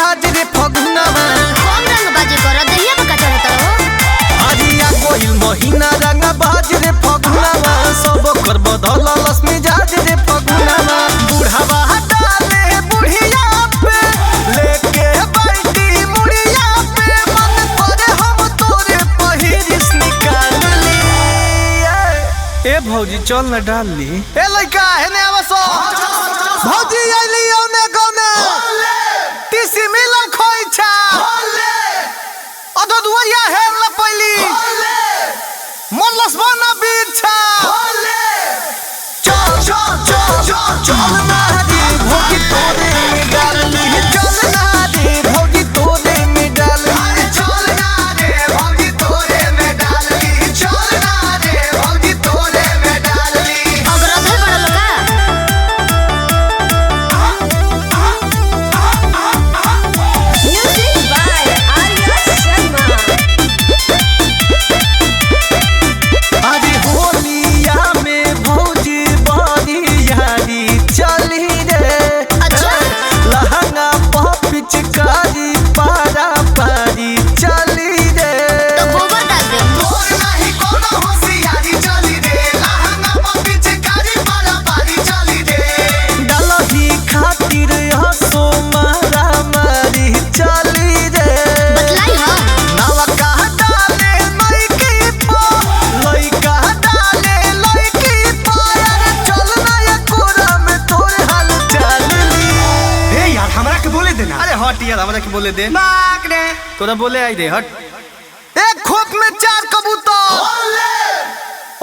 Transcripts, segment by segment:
मिजाज रे फगुनावा कौन रंग बाजी कर दहिया पे कचर तड़ो हरिया कोई महीना रंग बाज रे फगुनावा सब कर बदल लस मिजाज रे फगुनावा बुढ़ावा डाले बुढ़िया पे लेके बैठी मुड़िया पे मन करे हम तोरे पहिरिस निकाल ली ए भौजी चल न डाल ली ए लइका हेने आवसो भौजी आइली औने गौने टीसी मिलन खोइछा अदो दुया हेर ल पइली मोलस बना बिछा चल चल चल चल चल ना रे भौजी तोरे में डालली चल ना रे भौजी तोरे में डालली अरे चल ना रे भौजी तोरे में डालली चल ना रे भौजी तोरे में डालली अग्रधर बड़ा लोका म्यूजिक बाय आर्या शर्मा अरे होलिया में भौजी बड़ी यारी चली रे अच्छा लहंगा पिचकारी पारा पारी चली रे तो गोबर डाल दे तोर नहीं कोनो होशियारी चली रे लहंगा पिचकारी पारा पारी चली रे डलही खातिर हसो मारा मारी चली रे बतलाई हां नावा का डाले लइकी पो लइका डाले लइकी पो यार चल ना ये कोरा में तोर हाल चल ली ए यार हमरा के बोले देना। अरे हट यार हमरा के बोले दे नाक रे तोरा बोले आई दे हट एक खोप में 4 कबूतर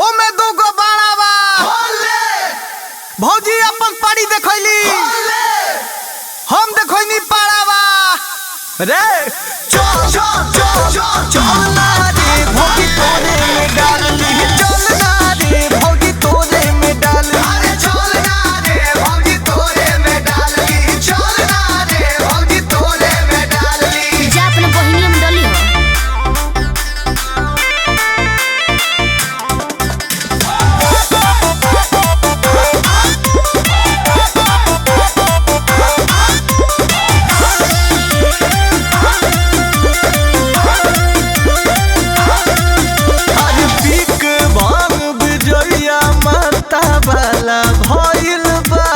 ओ में 2 गो बाड़ावा भौजी अपन पाड़ी देखैली हम देखैनी पाड़ावा रे चल चल चल चल चल ना रे भौजी तोरे में डालली चल ना रे भौजी तोरे में डालली अरे चल ना रे भौजी तोरे में डालली चल ना रे भौजी तोरे में डालली जा अपने बहिनी में डली हो आज पीक भांग बिजलिया माता वाला भइल बा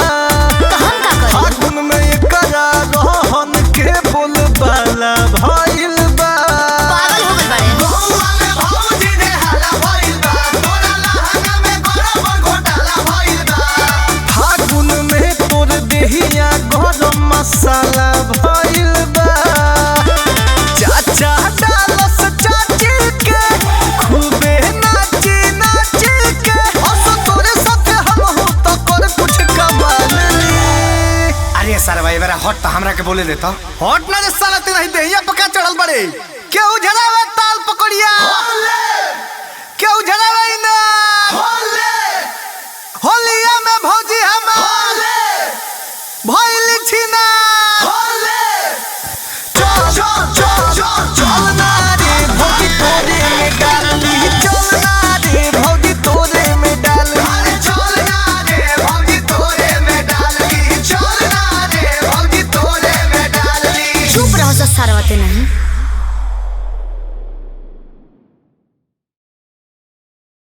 तो हम का करी फागुन में एकरा रहन के बोल वाला भइल बा पागल हो गइल बाड़े गौवा में भौजी रे हाला भइल बा तोरा लहंगा में बराबर घोटाला भइल बा फागुन में तोर देहिया गरम मसाला भइल बा चाचा डालस चाची के खूबे नाची नाची के हंसो तोरे साथे हम हो तो कर कुछ कमाल ली अरे सर भाई मेरा हट तो हमरा के बोले देता। हट ना रे साला तेरा ही देहिया पका चढ़ल बड़े केहू झड़ावे ताल पकड़िया केहू झड़ावे इना होलिया में भौजी हमार भइल छिना चल चल चल चल चल ना रे भौजी तोरे में डालली चल ना रे भौजी तोरे में डालली अरे चल ना रे भौजी तोरे में डालली चल ना रे भौजी तोरे में डालली चुप रहो सर सारवते नहीं